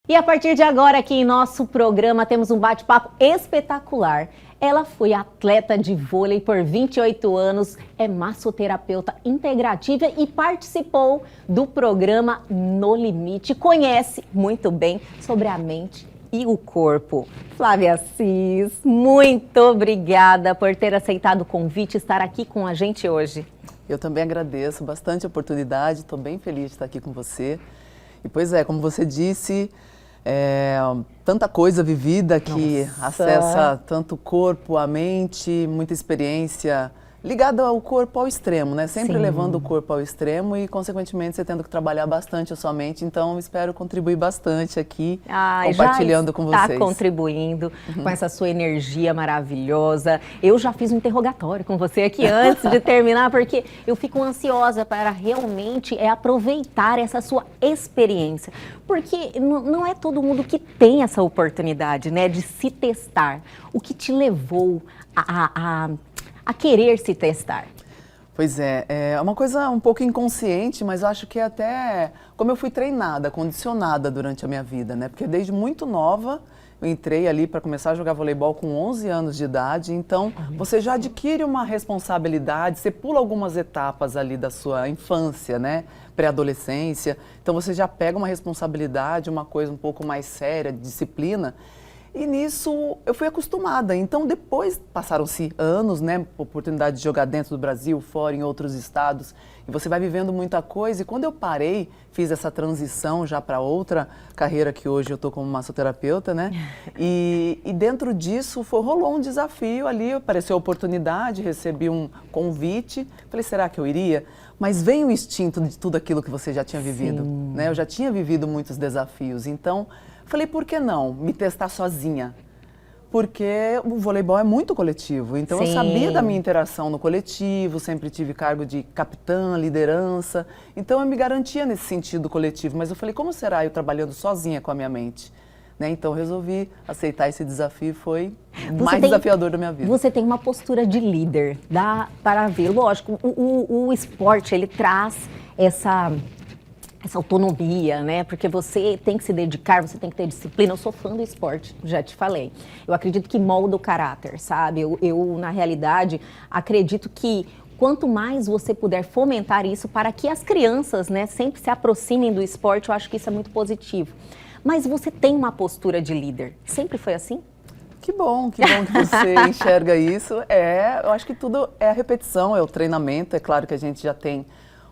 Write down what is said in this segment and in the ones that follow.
E a partir de agora, aqui em nosso programa, temos um bate-papo espetacular. Ela foi atleta de vôlei por 28 anos, é massoterapeuta integrativa e participou do programa No Limite. Conhece muito bem sobre a mente e o corpo. Flávia Assis, muito obrigada por ter aceitado o convite e estar aqui com a gente hoje. Eu também agradeço bastante a oportunidade, estou bem feliz de estar aqui com você. E pois é, como você disse, tanta coisa vivida que acessa tanto o corpo, a mente, muita experiência ligada ao corpo ao extremo, né? Sempre levando o corpo ao extremo e, consequentemente, você tendo que trabalhar bastante a sua mente. Então, espero contribuir bastante aqui, compartilhando com vocês. Está contribuindo com essa sua energia maravilhosa. Eu já fiz um interrogatório com você aqui antes de terminar, porque eu fico ansiosa para realmente aproveitar essa sua experiência. Porque não é todo mundo que tem essa oportunidade, né, de se testar. O que te levou a querer se testar? Pois é uma coisa um pouco inconsciente, mas eu acho que é até como eu fui treinada, condicionada durante a minha vida, né? Porque desde muito nova eu entrei ali para começar a jogar voleibol com 11 anos de idade, então você já adquire uma responsabilidade, você pula algumas etapas ali da sua infância, né? Pré-adolescência, então você já pega uma responsabilidade, uma coisa um pouco mais séria, de disciplina. E nisso eu fui acostumada, então depois passaram-se anos, né, oportunidade de jogar dentro do Brasil, fora, em outros estados, e você vai vivendo muita coisa, e quando eu parei, fiz essa transição já para outra carreira que hoje eu estou como massoterapeuta, né, e dentro disso rolou um desafio ali, apareceu a oportunidade, recebi um convite, falei, será que eu iria? Mas vem o instinto de tudo aquilo que você já tinha vivido, né, eu já tinha vivido muitos desafios, então falei, por que não me testar sozinha? Porque o voleibol é muito coletivo, então eu sabia da minha interação no coletivo, sempre tive cargo de capitã, liderança, então eu me garantia nesse sentido coletivo, mas eu falei, como será eu trabalhando sozinha com a minha mente? Né? Então eu resolvi aceitar esse desafio, foi o mais desafiador da minha vida. Você tem uma postura de líder, dá para ver, lógico, o esporte ele traz essa autonomia, né? Porque você tem que se dedicar, você tem que ter disciplina. Eu sou fã do esporte, já te falei. Eu acredito que molda o caráter, sabe? Eu na realidade, acredito que quanto mais você puder fomentar isso para que as crianças, né, sempre se aproximem do esporte, eu acho que isso é muito positivo. Mas você tem uma postura de líder. Sempre foi assim? Que bom que você enxerga isso. Eu acho que tudo é a repetição, é o treinamento. É claro que a gente já tem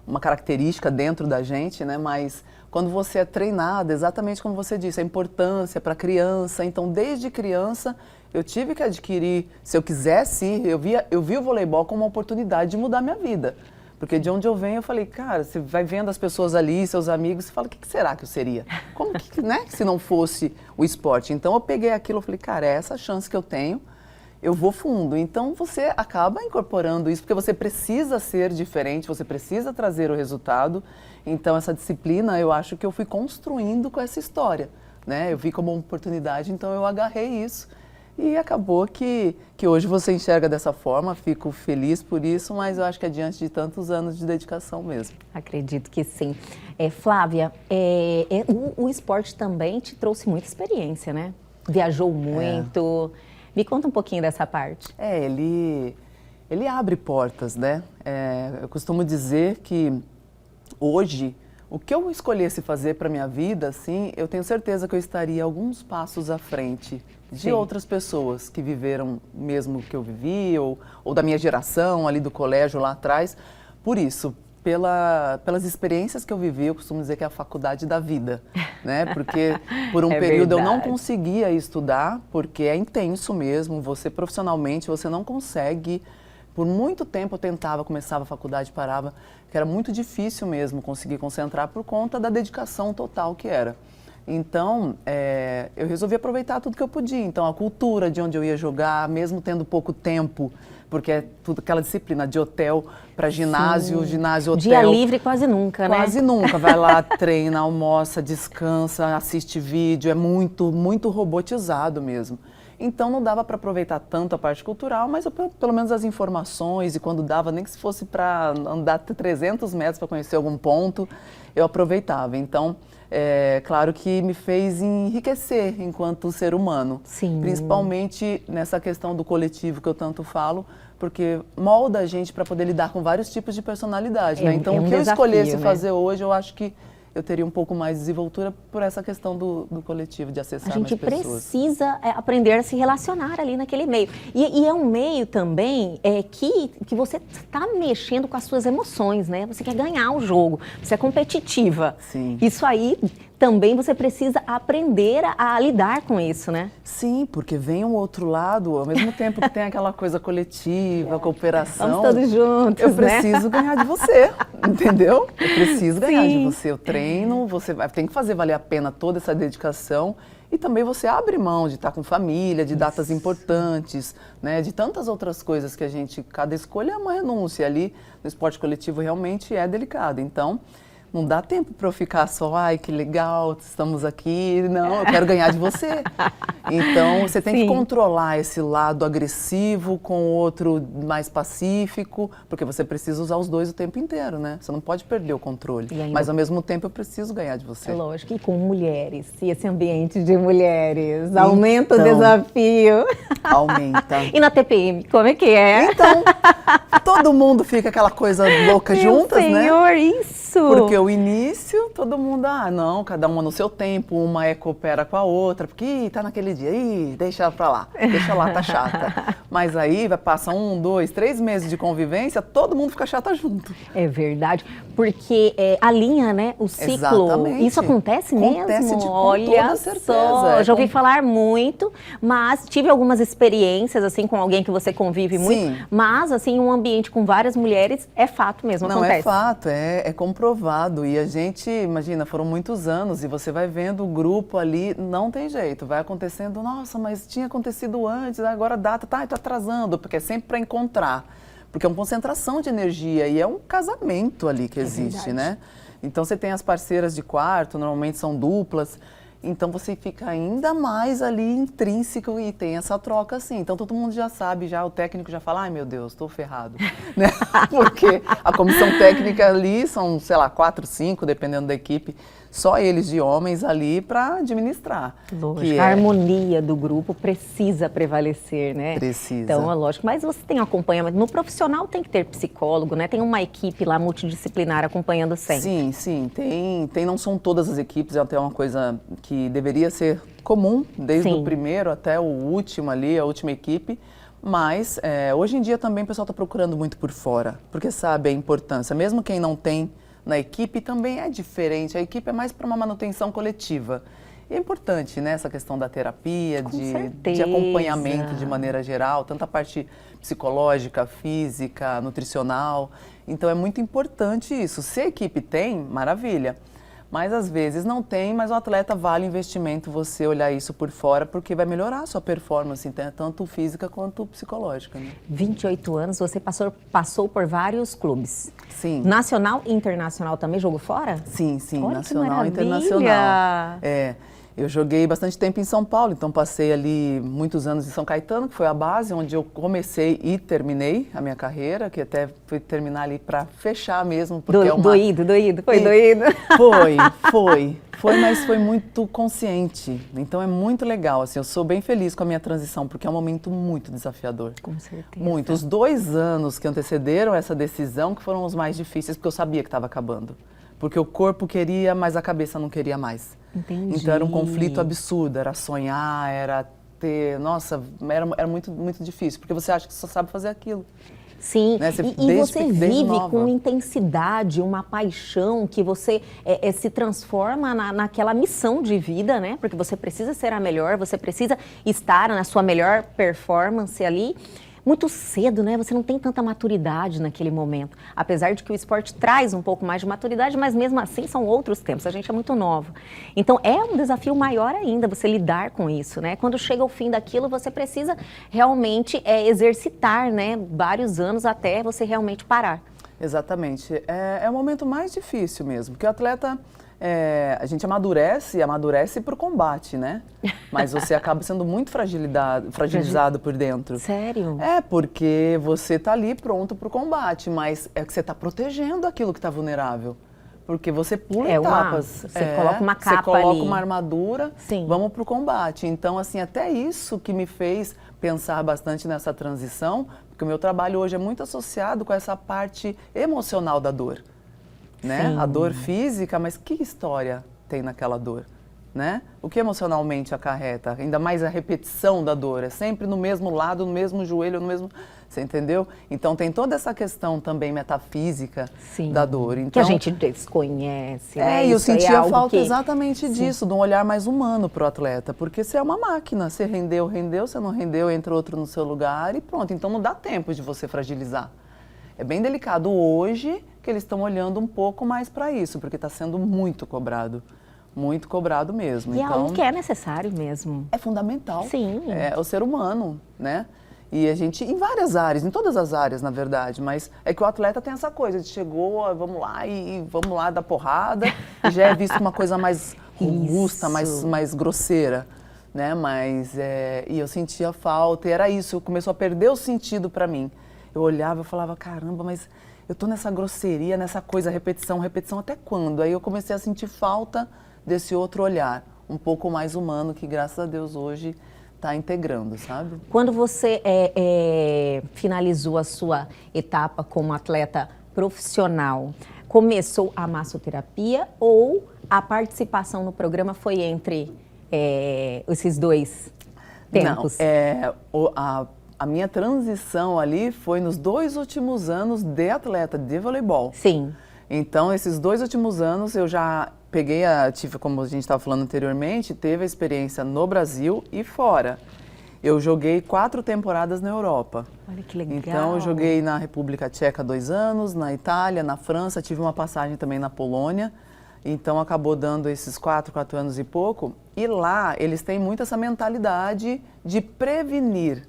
uma característica dentro da gente, né? Mas quando você é treinado, exatamente como você disse, a importância para a criança. Então, desde criança, eu tive que adquirir, se eu quisesse, eu vi o voleibol como uma oportunidade de mudar minha vida. Porque de onde eu venho, eu falei, cara, você vai vendo as pessoas ali, seus amigos, você fala, o que será que eu seria? Como que, né? Se não fosse o esporte. Então, eu peguei aquilo e falei, cara, é essa chance que eu tenho. Eu vou fundo, então você acaba incorporando isso, porque você precisa ser diferente, você precisa trazer o resultado, então essa disciplina eu acho que eu fui construindo com essa história, né? Eu vi como uma oportunidade, então eu agarrei isso e acabou que hoje você enxerga dessa forma, fico feliz por isso, mas eu acho que é diante de tantos anos de dedicação mesmo. Acredito que sim. Flávia, o esporte também te trouxe muita experiência, né? Viajou muito. Me conta um pouquinho dessa parte. Ele abre portas, né? Eu costumo dizer que hoje, o que eu escolhesse fazer para a minha vida, assim, eu tenho certeza que eu estaria alguns passos à frente de outras pessoas que viveram mesmo o que eu vivi, ou da minha geração, ali do colégio lá atrás. Por isso, pelas experiências que eu vivi, eu costumo dizer que é a faculdade da vida, né? Porque por um período eu não conseguia estudar, porque é intenso mesmo, você profissionalmente, você não consegue. Por muito tempo eu tentava, começava a faculdade, parava, que era muito difícil mesmo conseguir concentrar por conta da dedicação total que era. Então, eu resolvi aproveitar tudo que eu podia. Então, a cultura de onde eu ia jogar, mesmo tendo pouco tempo, porque é tudo aquela disciplina de hotel para ginásio, ginásio, hotel. Dia livre quase nunca, né? Quase nunca. Vai lá, treina, almoça, descansa, assiste vídeo. É muito, muito robotizado mesmo. Então não dava para aproveitar tanto a parte cultural, mas pelo menos as informações, e quando dava, nem que se fosse para andar 300 metros para conhecer algum ponto, eu aproveitava. Então, claro que me fez enriquecer enquanto ser humano. Sim. Principalmente nessa questão do coletivo que eu tanto falo, porque molda a gente para poder lidar com vários tipos de personalidade, né? Então, um o que eu desafio, escolhesse né? fazer hoje, eu acho que eu teria um pouco mais de desenvoltura por essa questão do coletivo, de acessar A gente mais pessoas. precisa aprender a se relacionar ali naquele meio. E é um meio também que você está mexendo com as suas emoções, né? Você quer ganhar o jogo, você é competitiva. Sim. Isso aí também você precisa aprender a lidar com isso, né? Sim, porque vem um outro lado, ao mesmo tempo que tem aquela coisa coletiva, cooperação. Vamos todos juntos, eu preciso ganhar de você, entendeu? Eu preciso ganhar de Sim. você. Eu treino, você tem que fazer valer a pena toda essa dedicação. E também você abre mão de estar com família, de datas importantes, né? De tantas outras coisas que cada escolha é uma renúncia. Ali no esporte coletivo realmente é delicado. Então, não dá tempo para eu ficar só, ai, que legal, estamos aqui. Não, eu quero ganhar de você. Então, você tem que controlar esse lado agressivo com o outro mais pacífico, porque você precisa usar os dois o tempo inteiro, né? Você não pode perder o controle. Mas, ao mesmo tempo, eu preciso ganhar de você. É lógico, e com mulheres, e esse ambiente de mulheres, aumenta o desafio. Aumenta. E na TPM, como é que é? Então, todo mundo fica aquela coisa louca juntas, né? Senhor, isso! Porque o início, todo mundo, não, cada uma no seu tempo, uma coopera com a outra, porque tá naquele dia, deixa ela pra lá, deixa lá, tá chata. Mas aí vai passar 1, 2, 3 meses de convivência, todo mundo fica chata junto. É verdade, porque alinha, né, o ciclo. Exatamente. Isso acontece mesmo? Acontece com Olha toda certeza. só, já ouvi falar muito, mas tive algumas experiências, assim, com alguém que você convive muito, mas, assim, um ambiente com várias mulheres, é fato mesmo, Não, acontece. é fato, é comprovado. E a gente, imagina, foram muitos anos e você vai vendo o grupo ali, não tem jeito, vai acontecendo, nossa, mas tinha acontecido antes, agora a data tá atrasando, porque é sempre para encontrar. Porque é uma concentração de energia e é um casamento ali que existe, né? Então você tem as parceiras de quarto, normalmente são duplas, então você fica ainda mais ali intrínseco e tem essa troca assim. Então todo mundo já sabe, já o técnico já fala, ai meu Deus, estou ferrado, né? Porque a comissão técnica ali são, sei lá, 4, 5, dependendo da equipe, só eles de homens ali para administrar. Lógico, a harmonia do grupo precisa prevalecer, né? Precisa. Então, é lógico, mas você tem um acompanhamento. No profissional tem que ter psicólogo, né? Tem uma equipe lá multidisciplinar acompanhando sempre. Sim, tem, não são todas as equipes, é até uma coisa que deveria ser comum, desde o primeiro até o último ali, a última equipe. Mas hoje em dia também o pessoal está procurando muito por fora, porque sabe a importância, mesmo quem não tem na equipe também é diferente, a equipe é mais para uma manutenção coletiva. E é importante, né, essa questão da terapia, de acompanhamento de maneira geral, tanto a parte psicológica, física, nutricional. Então é muito importante isso. Se a equipe tem, maravilha. Mas às vezes não tem, mas o atleta vale investimento você olhar isso por fora, porque vai melhorar a sua performance, tanto física quanto psicológica. Né? 28 anos, você passou por vários clubes. Sim. Nacional e internacional também, jogou fora? Sim, Olha, nacional e que internacional. Eu joguei bastante tempo em São Paulo, então passei ali muitos anos em São Caetano, que foi a base onde eu comecei e terminei a minha carreira, que até fui terminar ali para fechar mesmo. Porque doído? Foi doído? Foi, mas foi muito consciente. Então é muito legal, assim, eu sou bem feliz com a minha transição, porque é um momento muito desafiador. Com certeza. Muito. Os 2 anos que antecederam essa decisão que foram os mais difíceis, porque eu sabia que estava acabando. Porque o corpo queria, mas a cabeça não queria mais. Entendi. Então era um conflito absurdo, era sonhar, era ter... Nossa, era muito, muito difícil, porque você acha que só sabe fazer aquilo. Sim, né? E você vive com intensidade, uma paixão que você se transforma naquela missão de vida, né? Porque você precisa ser a melhor, você precisa estar na sua melhor performance ali. Muito cedo, né? Você não tem tanta maturidade naquele momento. Apesar de que o esporte traz um pouco mais de maturidade, mas mesmo assim são outros tempos. A gente é muito nova. Então é um desafio maior ainda você lidar com isso, né? Quando chega o fim daquilo, você precisa realmente exercitar, né? Vários anos até você realmente parar. Exatamente. É o momento mais difícil mesmo, porque o atleta a gente amadurece para o combate, né? Mas você acaba sendo muito fragilizado por dentro. Sério? Porque você está ali pronto para o combate, mas é que você está protegendo aquilo que está vulnerável. Porque você pula etapas. Você coloca uma capa Você coloca ali. uma armadura, Sim. vamos para o combate. Então, assim, até isso que me fez pensar bastante nessa transição, porque o meu trabalho hoje é muito associado com essa parte emocional da dor. Né? A dor física, mas que história tem naquela dor? Né? O que emocionalmente acarreta? Ainda mais a repetição da dor, é sempre no mesmo lado, no mesmo joelho, no mesmo... Você entendeu? Então tem toda essa questão também metafísica da dor. Então, que a gente desconhece, né? E eu sentia falta exatamente disso, de um olhar mais humano para o atleta, porque você é uma máquina, você rendeu, você não rendeu, entra outro no seu lugar e pronto. Então não dá tempo de você fragilizar. É bem delicado hoje que eles estão olhando um pouco mais para isso, porque está sendo muito cobrado mesmo. E é então, algo que é necessário mesmo. É fundamental. Sim. É o ser humano, né? E a gente, em várias áreas, em todas as áreas, na verdade, mas é que o atleta tem essa coisa de chegou, vamos lá e vamos lá dar porrada, e já é visto uma coisa mais robusta, mais grosseira, né? E eu sentia falta, e era isso, começou a perder o sentido para mim. Eu olhava e falava, caramba, mas eu tô nessa grosseria, nessa coisa, repetição, até quando? Aí eu comecei a sentir falta desse outro olhar, um pouco mais humano, que graças a Deus hoje está integrando, sabe? Quando você finalizou a sua etapa como atleta profissional, começou a massoterapia ou a participação no programa foi entre esses dois tempos? Não, a minha transição ali foi nos 2 últimos anos de atleta, de voleibol. Sim. Então, esses 2 últimos anos eu já tive, como a gente estava falando anteriormente, teve a experiência no Brasil e fora. Eu joguei 4 temporadas na Europa. Olha que legal. Então, eu joguei na República Tcheca 2 anos, na Itália, na França, tive uma passagem também na Polônia. Então, acabou dando esses 4 anos e pouco. E lá, eles têm muito essa mentalidade de prevenir.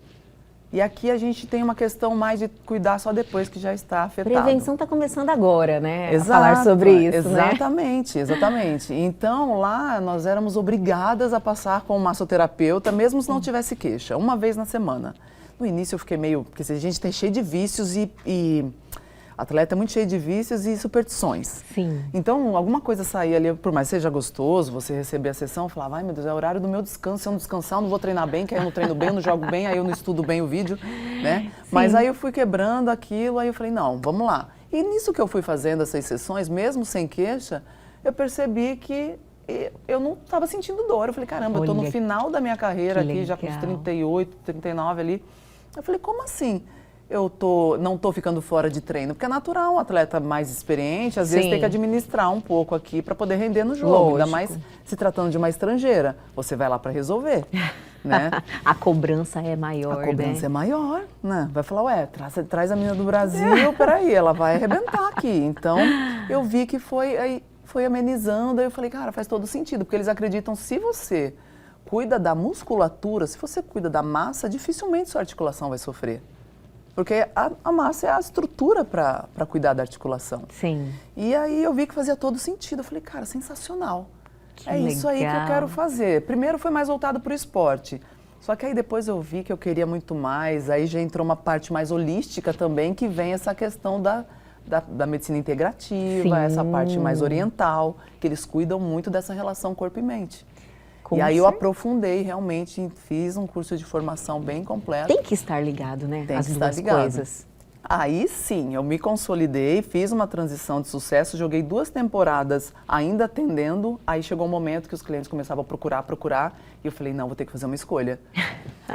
E aqui a gente tem uma questão mais de cuidar só depois que já está afetado. Prevenção está começando agora, né? Exato, a falar sobre isso, exatamente, né? Exatamente. Então, lá nós éramos obrigadas a passar com um massoterapeuta, mesmo se não tivesse queixa, uma vez na semana. No início eu fiquei meio... Porque a gente tem cheio de vícios e atleta é muito cheio de vícios e superstições. Sim. Então, alguma coisa saía ali, por mais que seja gostoso, você receber a sessão, eu falava, ai meu Deus, é o horário do meu descanso, se eu não descansar, eu não vou treinar bem, que aí eu não treino bem, eu não jogo bem, aí eu não estudo bem o vídeo, né? Sim. Mas aí eu fui quebrando aquilo, aí eu falei, não, vamos lá. E nisso que eu fui fazendo essas sessões, mesmo sem queixa, eu percebi que eu não estava sentindo dor. Eu falei, caramba, eu estou no final da minha carreira aqui, já com uns 38, 39 ali. Eu falei, como assim? Eu não estou ficando fora de treino, porque é natural um atleta mais experiente, às vezes tem que administrar um pouco aqui para poder render no jogo, Lógico. ainda mais se tratando de uma estrangeira. Você vai lá para resolver, né? A cobrança é maior, A cobrança né? é maior, né? Vai falar, ué, traz a menina do Brasil, peraí, ela vai arrebentar aqui. Então, eu vi que foi amenizando, aí eu falei, cara, faz todo sentido, porque eles acreditam, se você cuida da musculatura, se você cuida da massa, dificilmente sua articulação vai sofrer. Porque a massa é a estrutura para cuidar da articulação. Sim. E aí eu vi que fazia todo sentido. Eu falei, cara, sensacional. É legal. Isso aí que eu quero fazer. Primeiro foi mais voltado para o esporte. Só que aí depois eu vi que eu queria muito mais. Aí já entrou uma parte mais holística também, que vem essa questão da medicina integrativa, Sim. essa parte mais oriental, que eles cuidam muito dessa relação corpo e mente. Com e aí eu certeza. aprofundei, realmente fiz um curso de formação bem completo. Tem que estar ligado, né? Tem As que estar duas ligado. coisas. Aí sim, eu me consolidei, fiz uma transição de sucesso, joguei 2 temporadas ainda atendendo, aí chegou um momento que os clientes começavam a procurar, e eu falei, não, vou ter que fazer uma escolha.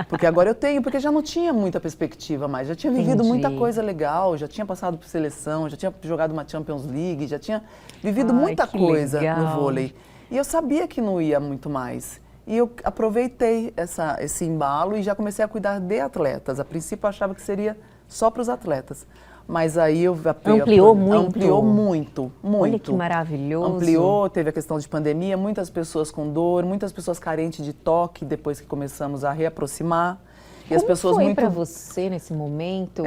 Porque agora eu tenho, porque já não tinha muita perspectiva mais, já tinha vivido muita coisa legal, já tinha passado por seleção, já tinha jogado uma Champions League, já tinha vivido muita coisa no vôlei. E eu sabia que não ia muito mais. E eu aproveitei esse embalo e já comecei a cuidar de atletas. A princípio eu achava que seria só para os atletas. Mas aí Ampliou muito. Ampliou muito. Olha que maravilhoso. Ampliou, teve a questão de pandemia, muitas pessoas com dor, muitas pessoas carentes de toque, depois que começamos a reaproximar. E Como as pessoas foi muito... para você nesse momento?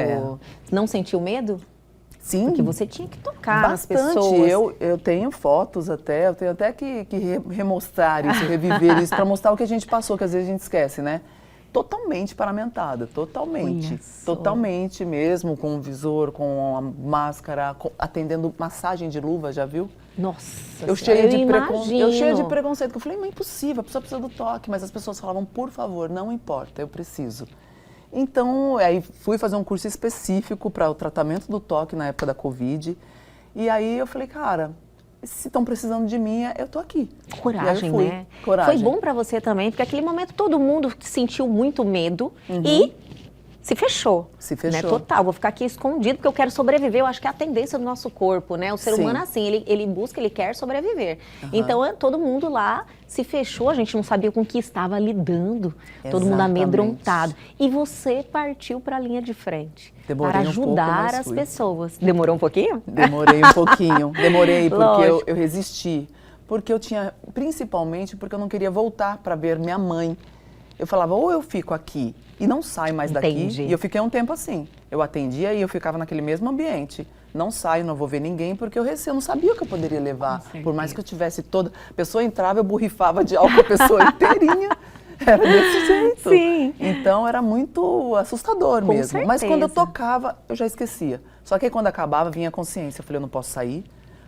Não sentiu medo? Sim. Porque você tinha que tocar nas Bastante. pessoas. Eu tenho fotos até, eu tenho até que remostrar isso, reviver isso, para mostrar o que a gente passou, que às vezes a gente esquece, né? Totalmente paramentada, totalmente. Olha só. Totalmente mesmo, com o visor, com a máscara, atendendo massagem de luva, já viu? Nossa, Eu cheia de imagino. preconceito, que eu falei, não é impossível, a pessoa precisa do toque, mas as pessoas falavam, por favor, não importa, eu preciso. Então, aí fui fazer um curso específico para o tratamento do toque na época da Covid, e aí eu falei, cara, se estão precisando de mim, eu tô aqui. Coragem, né? Coragem. Foi bom pra você também, porque aquele momento todo mundo sentiu muito medo e se fechou. Se fechou. Né? Total, vou ficar aqui escondido porque eu quero sobreviver. Eu acho que é a tendência do nosso corpo, né? O ser Sim. humano é assim, ele busca, ele quer sobreviver. Então, todo mundo lá se fechou, a gente não sabia com o que estava lidando. Todo mundo Exatamente. amedrontado. E você partiu para a linha de frente. Demorei para um pouco, ajudar mas as fui. pessoas. Demorou um pouquinho? Demorei um pouquinho, demorei porque Lógico. eu resisti. Porque eu tinha, principalmente porque eu não queria voltar para ver minha mãe. Eu falava, ou eu fico aqui e não saio mais daqui. Entendi. E eu fiquei um tempo assim. Eu atendia e eu ficava naquele mesmo ambiente. Não saio, não vou ver ninguém, porque eu não sabia o que eu poderia levar. Com Por mais certeza. que eu tivesse toda... A pessoa entrava, eu borrifava de álcool a pessoa inteirinha. Era desse jeito. Sim. Então era muito assustador Com mesmo. Mas quando eu certeza. tocava, eu já esquecia. Só que aí quando acabava, vinha a consciência. Eu falei, eu não posso sair,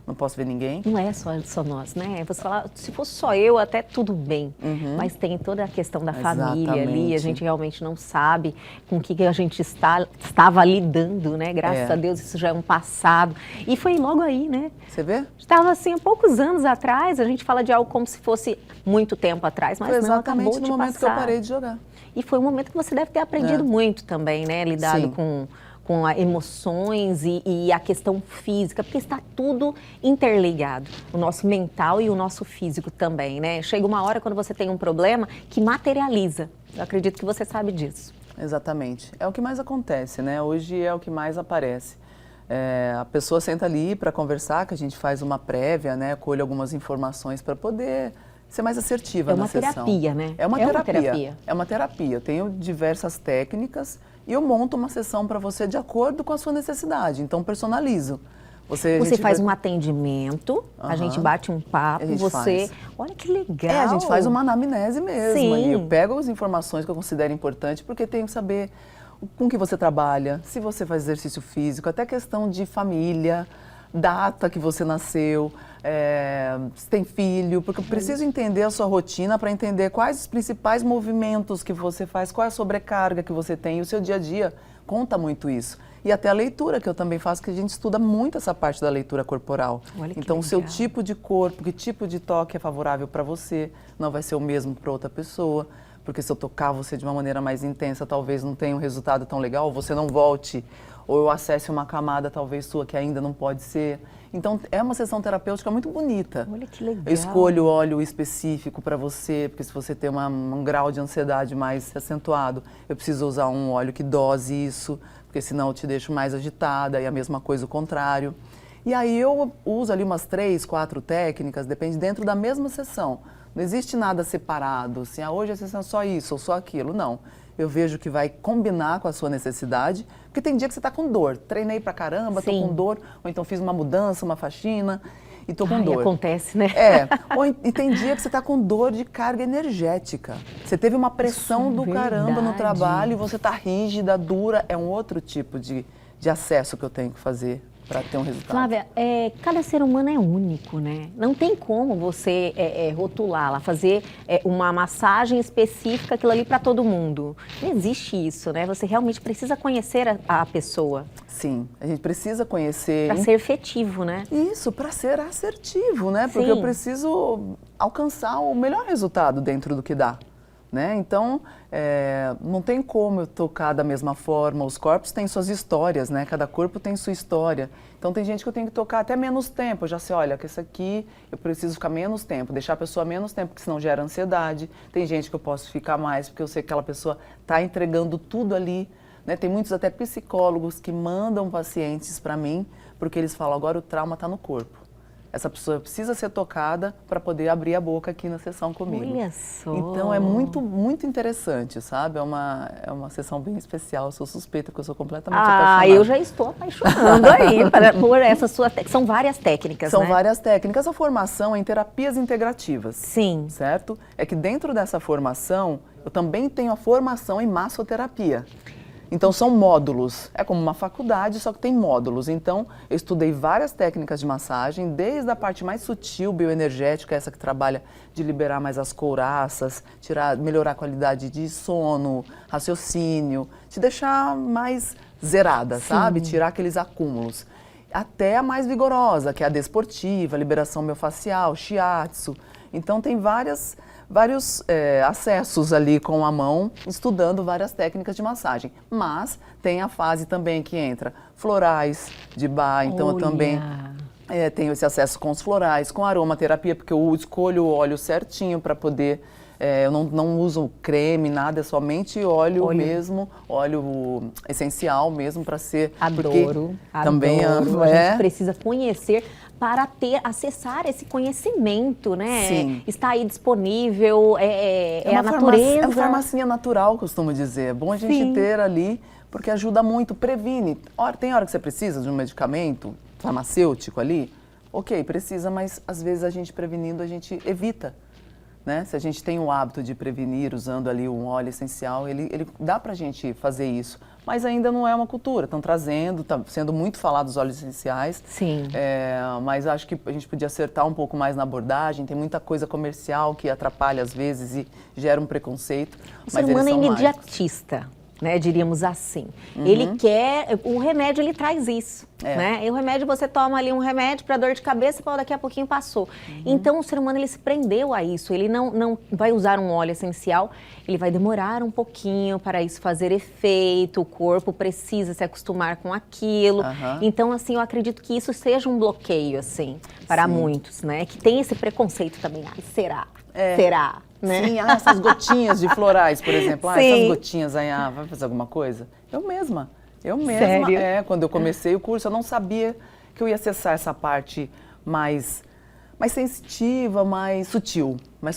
não posso ver ninguém. Não é só nós, né? Você fala, se fosse só eu, até tudo bem. Mas tem toda a questão da família ali, a Exatamente. gente realmente não sabe com o que a gente estava lidando, né? Graças É. a Deus, isso já é um passado. E foi logo aí, né? Você vê? Estava assim, há poucos anos atrás, a gente fala de algo como se fosse muito tempo atrás, mas Foi não, acabou exatamente de no momento passar. que eu parei de jogar. E foi um momento que você deve ter aprendido muito também, né? Lidado Sim. com emoções e a questão física, porque está tudo interligado. O nosso mental e o nosso físico também, né? Chega uma hora quando você tem um problema que materializa. Eu acredito que você sabe disso. Exatamente. É o que mais acontece, né? Hoje é o que mais aparece. A pessoa senta ali para conversar, que a gente faz uma prévia, né? Colhe algumas informações para poder ser mais assertiva na sessão. É uma terapia, né? É uma terapia. É uma terapia. Eu tenho diversas técnicas e eu monto uma sessão para você de acordo com a sua necessidade. Então, personalizo. Você faz um atendimento, a gente bate um papo, A gente você... faz. Olha que legal! A gente faz uma anamnese mesmo. Sim. E eu pego as informações que eu considero importantes, porque tenho que saber com que você trabalha, se você faz exercício físico, até questão de família, data que você nasceu, se tem filho, porque eu preciso entender a sua rotina para entender quais os principais movimentos que você faz, qual é a sobrecarga que você tem, e o seu dia a dia conta muito isso. E até a leitura, que eu também faço, que a gente estuda muito essa parte da leitura corporal. Olha que então, o seu legal. tipo de corpo, que tipo de toque é favorável para você, não vai ser o mesmo para outra pessoa. Porque se eu tocar você de uma maneira mais intensa, talvez não tenha um resultado tão legal, ou você não volte, ou eu acesse uma camada talvez sua que ainda não pode ser. Então, é uma sessão terapêutica muito bonita. Olha que legal! Eu escolho óleo específico para você, porque se você tem um grau de ansiedade mais acentuado, eu preciso usar um óleo que dose isso, porque senão eu te deixo mais agitada, e a mesma coisa o contrário. E aí eu uso ali umas 3, 4 técnicas, depende, dentro da mesma sessão. Não existe nada separado, assim, hoje a sessão é só isso ou só aquilo, não. Eu vejo que vai combinar com a sua necessidade, porque tem dia que você está com dor. Treinei pra caramba, tô Sim. com dor, ou então fiz uma mudança, uma faxina e tô com dor. Acontece, né? E tem dia que você está com dor de carga energética. Você teve uma pressão Isso é do caramba no verdade. trabalho e você está rígida, dura. É um outro tipo de acesso que eu tenho que fazer para ter um resultado. Flávia, cada ser humano é único, né? Não tem como você rotulá-la, fazer uma massagem específica, aquilo ali para todo mundo. Não existe isso, né? Você realmente precisa conhecer a pessoa Sim, a gente precisa conhecer. para ser efetivo, né? Isso, para ser assertivo, né? Porque Sim. eu preciso alcançar o melhor resultado dentro do que dá. Né? Então, não tem como eu tocar da mesma forma. Os corpos têm suas histórias, né? Cada corpo tem sua história. Então, tem gente que eu tenho que tocar até menos tempo. Eu já sei, olha, que esse aqui eu preciso ficar menos tempo, deixar a pessoa menos tempo, porque senão gera ansiedade. Tem gente que eu posso ficar mais, porque eu sei que aquela pessoa está entregando tudo ali. Né? Tem muitos até psicólogos que mandam pacientes para mim, porque eles falam, agora o trauma está no corpo. essa pessoa precisa ser tocada para poder abrir a boca aqui na sessão comigo. Olha só! Então é muito, muito interessante, sabe? É uma sessão bem especial. Eu sou suspeita, porque eu sou completamente apaixonada. Eu já estou apaixonando aí por essa sua São várias técnicas, São né? várias técnicas. A formação é em terapias integrativas. Sim. Certo? É que dentro dessa formação, eu também tenho a formação em massoterapia. Então, são módulos. É como uma faculdade, só que tem módulos. Então, eu estudei várias técnicas de massagem, desde a parte mais sutil, bioenergética, essa que trabalha de liberar mais as couraças, melhorar a qualidade de sono, raciocínio, te deixar mais zerada, sabe? Tirar aqueles acúmulos. Até a mais vigorosa, que é a desportiva, liberação miofascial, shiatsu. Então, tem vários acessos ali com a mão, estudando várias técnicas de massagem. Mas tem a fase também que entra florais de bar, então eu também tenho esse acesso com os florais, com aromaterapia, porque eu escolho o óleo certinho para poder... eu não uso creme, nada, é somente óleo mesmo, óleo essencial mesmo para ser... Adoro. Também a gente precisa conhecer para acessar esse conhecimento, né? Sim. Está aí disponível, é a natureza. É uma farmacinha natural, costumo dizer. É bom a gente ter ali, porque ajuda muito, previne. Tem hora que você precisa de um medicamento farmacêutico ali? Ok, precisa, mas às vezes a gente prevenindo, a gente evita. Né? Se a gente tem o hábito de prevenir usando ali um óleo essencial, ele dá pra gente fazer isso. Mas ainda não é uma cultura. Estão trazendo, está sendo muito falado os óleos essenciais. Sim. Mas acho que a gente podia acertar um pouco mais na abordagem. Tem muita coisa comercial que atrapalha às vezes e gera um preconceito. O ser humano é imediatista, né, diríamos assim. Ele quer, o remédio ele traz isso, né? E o remédio, você toma ali um remédio para dor de cabeça, daqui a pouquinho passou. Então o ser humano ele se prendeu a isso, ele não vai usar um óleo essencial, ele vai demorar um pouquinho para isso fazer efeito, o corpo precisa se acostumar com aquilo. Então assim, eu acredito que isso seja um bloqueio assim, para muitos, né? Que tem esse preconceito também, será? Será? Né? Sim, essas gotinhas de florais, por exemplo. Essas gotinhas aí, vai fazer alguma coisa? Eu mesma. Sério? Quando eu comecei o curso, eu não sabia que eu ia acessar essa parte mais sensitiva, mais sutil, na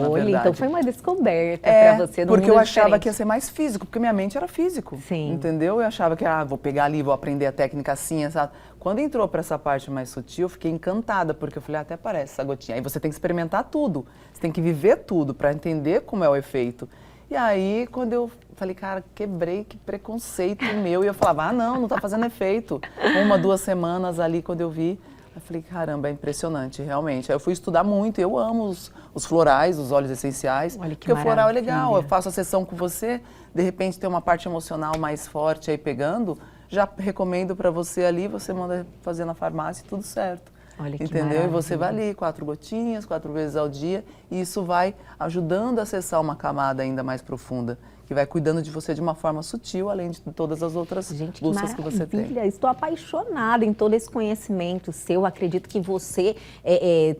verdade. Então foi uma descoberta para você do porque eu achava diferente. que ia ser mais físico, porque minha mente era físico. Sim. Entendeu? Eu achava que, vou pegar ali, vou aprender a técnica assim, sabe? Quando entrou para essa parte mais sutil, eu fiquei encantada, porque eu falei, até parece essa gotinha. Aí você tem que experimentar tudo, você tem que viver tudo para entender como é o efeito. E aí, quando eu falei, cara, quebrei, que preconceito meu. E eu falava, não tá fazendo efeito. 1, 2 semanas ali, quando eu vi, eu falei, caramba, é impressionante, realmente. Aí eu fui estudar muito, eu amo os florais, os óleos essenciais. Olha que porque o floral é maravilha. legal, eu faço a sessão com você, de repente tem uma parte emocional mais forte aí pegando, já recomendo para você ali, você manda fazer na farmácia e tudo certo. Olha que entendeu? maravilha. E você vai ali, 4 gotinhas, 4 vezes ao dia, e isso vai ajudando a acessar uma camada ainda mais profunda, que vai cuidando de você de uma forma sutil, além de todas as outras buscas que você tem. Estou apaixonada em todo esse conhecimento seu. Acredito que você,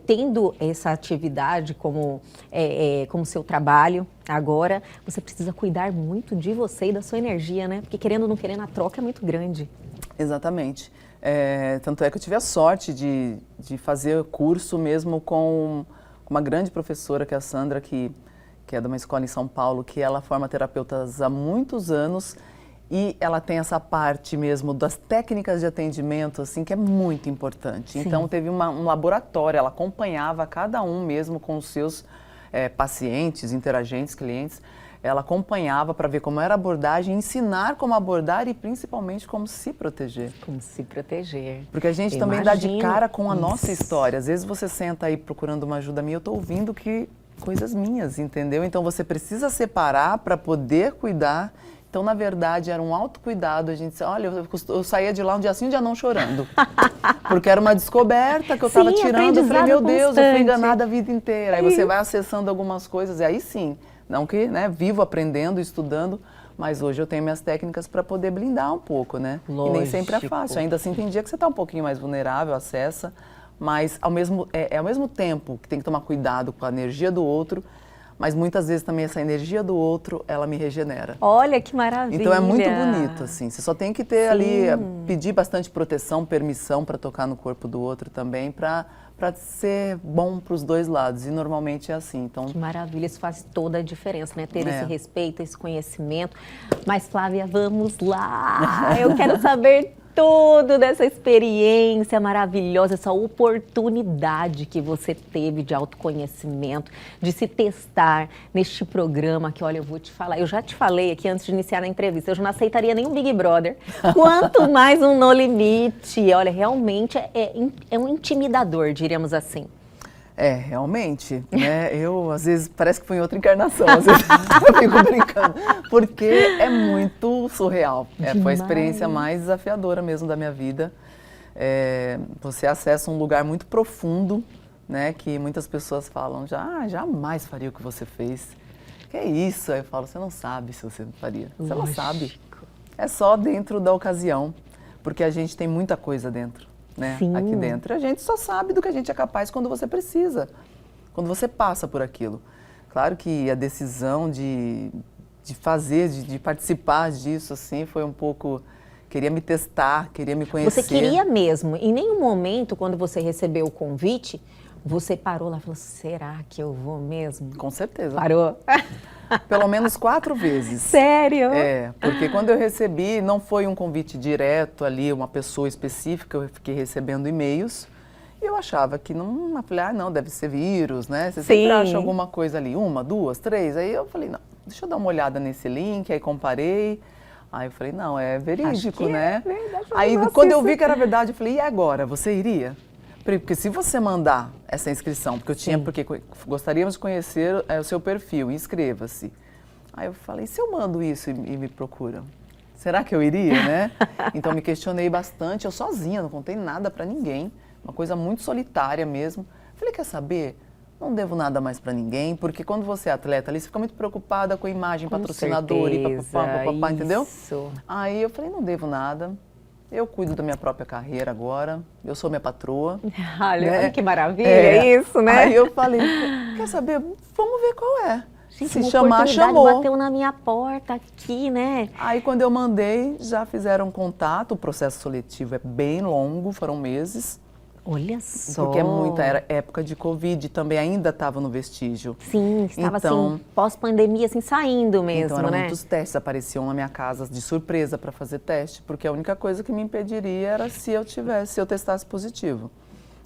tendo essa atividade como seu trabalho agora, você precisa cuidar muito de você e da sua energia, né? Porque querendo ou não querendo, a troca é muito grande. Exatamente. Tanto é que eu tive a sorte de fazer curso mesmo com uma grande professora, que é a Sandra, que é de uma escola em São Paulo, que ela forma terapeutas há muitos anos e ela tem essa parte mesmo das técnicas de atendimento, assim, que é muito importante. Sim. Então, teve um laboratório, ela acompanhava cada um mesmo com os seus pacientes, interagentes, clientes. Ela acompanhava para ver como era a abordagem, ensinar como abordar e principalmente como se proteger. Como se proteger. Porque a gente também dá de cara com a nossa história. Às vezes você senta aí procurando uma ajuda minha, eu estou ouvindo coisas minhas, entendeu? Então você precisa separar para poder cuidar. Então, na verdade, era um autocuidado. A gente disse, olha, eu saía de lá um dia sim, um dia não chorando. Porque era uma descoberta que eu estava tirando. Eu falei, meu Deus, eu fui enganada a vida inteira. Aí você vai acessando algumas coisas e aí sim. Não que, vivo aprendendo, estudando, mas hoje eu tenho minhas técnicas para poder blindar um pouco, né? Lógico. E nem sempre é fácil. Ainda assim, tem dia que você está um pouquinho mais vulnerável, acessa, mas ao mesmo tempo que tem que tomar cuidado com a energia do outro, mas muitas vezes também essa energia do outro, ela me regenera. Olha que maravilha! Então é muito bonito, assim. Você só tem que ter ali, pedir bastante proteção, permissão para tocar no corpo do outro também, para ser bom para os dois lados. E normalmente é assim. Então, que maravilha, isso faz toda a diferença, né? Ter esse respeito, esse conhecimento. Mas, Flávia, vamos lá! Eu quero saber tudo dessa experiência maravilhosa, essa oportunidade que você teve de autoconhecimento, de se testar neste programa que, olha, eu vou te falar, eu já te falei aqui antes de iniciar a entrevista, eu já não aceitaria nenhum Big Brother, quanto mais um No Limite. Olha, realmente é um intimidador, diríamos assim. É, realmente, né? Eu, às vezes, parece que foi em outra encarnação, às vezes eu fico brincando, porque é muito surreal. Foi a experiência mais desafiadora mesmo da minha vida. Você acessa um lugar muito profundo, né? Que muitas pessoas falam, jamais faria o que você fez. Que é isso? Aí eu falo, você não sabe se você faria. Você não sabe. É só dentro da ocasião, porque a gente tem muita coisa dentro. Né, aqui dentro. A gente só sabe do que a gente é capaz quando você precisa, quando você passa por aquilo. Claro que a decisão de fazer, de participar disso, assim, foi um pouco... Queria me testar, queria me conhecer. Você queria mesmo. Em nenhum momento, quando você recebeu o convite, você parou lá e falou, será que eu vou mesmo? Com certeza. Parou? Pelo menos 4 vezes. Sério? Porque quando eu recebi, não foi um convite direto ali, uma pessoa específica, eu fiquei recebendo e-mails e eu achava que não, eu falei, não, deve ser vírus, né? Você sempre acha alguma coisa ali, 1, 2, 3, aí eu falei, não, deixa eu dar uma olhada nesse link, aí comparei, aí eu falei, não, é verídico, né? É verdade, aí quando eu vi que era verdade, eu falei, e agora, você iria? Porque se você mandar essa inscrição, porque gostaríamos de conhecer o seu perfil, inscreva-se. Aí eu falei, se eu mando isso e me procuram, será que eu iria, né? Então me questionei bastante, eu sozinha, não contei nada para ninguém, uma coisa muito solitária mesmo. Falei, quer saber? Não devo nada mais para ninguém, porque quando você é atleta ali, você fica muito preocupada com a imagem, patrocinador e papapá, entendeu? Aí eu falei, não devo nada. Eu cuido da minha própria carreira agora, eu sou minha patroa. Olha que maravilha, isso, né? Aí eu falei, quer saber, vamos ver qual é. Gente, se chamar, chamou. Bateu na minha porta aqui, né? Aí quando eu mandei, já fizeram contato, o processo seletivo é bem longo, foram meses. Olha só. Porque era época de Covid, também ainda estava no vestígio. Sim, estava assim, pós-pandemia, assim, saindo mesmo, então, eram né? muitos testes, apareciam na minha casa de surpresa para fazer teste, porque a única coisa que me impediria era se eu testasse positivo.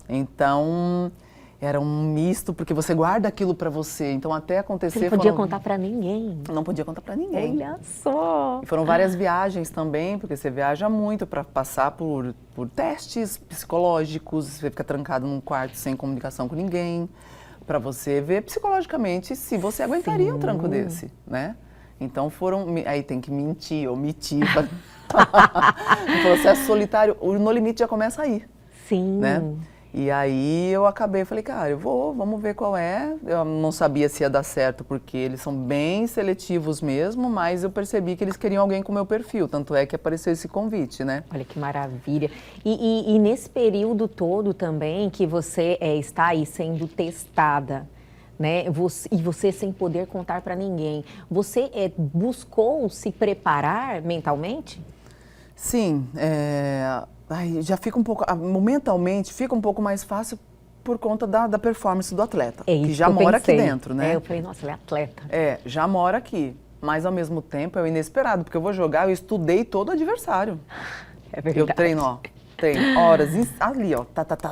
Então, era um misto, porque você guarda aquilo para você, então até acontecer... Você não podia contar para ninguém. Não podia contar para ninguém. Olha só! E foram várias viagens também, porque você viaja muito para passar por testes psicológicos, você fica trancado num quarto sem comunicação com ninguém, para você ver psicologicamente se você aguentaria um tranco desse, né? Então aí tem que omitir. O processo solitário, o No Limite já começa aí. Sim. Né? E aí eu falei, cara, vamos ver qual é. Eu não sabia se ia dar certo, porque eles são bem seletivos mesmo, mas eu percebi que eles queriam alguém com o meu perfil, tanto é que apareceu esse convite, né? Olha que maravilha. E nesse período todo também que você está aí sendo testada, né? E você sem poder contar para ninguém, você buscou se preparar mentalmente? Sim, já fica um pouco, momentalmente fica um pouco mais fácil por conta da performance do atleta, que já mora aqui dentro, né? Eu falei, nossa, ele é atleta. Já mora aqui, mas ao mesmo tempo é inesperado, porque eu vou jogar, eu estudei todo o adversário. É verdade. Eu treino horas, ali, ó,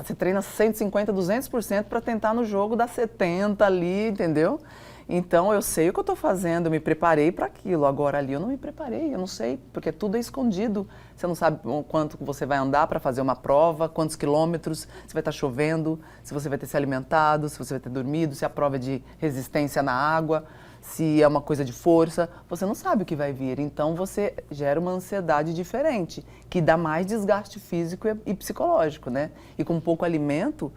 você treina 150, 200% para tentar no jogo dar 70 ali, entendeu? Então, eu sei o que eu estou fazendo, eu me preparei para aquilo. Agora, ali, eu não me preparei, eu não sei, porque tudo é escondido. Você não sabe quanto você vai andar para fazer uma prova, quantos quilômetros, se vai estar chovendo, se você vai ter se alimentado, se você vai ter dormido, se a prova é de resistência na água, se é uma coisa de força. Você não sabe o que vai vir. Então, você gera uma ansiedade diferente, que dá mais desgaste físico e psicológico, né? E com pouco alimento,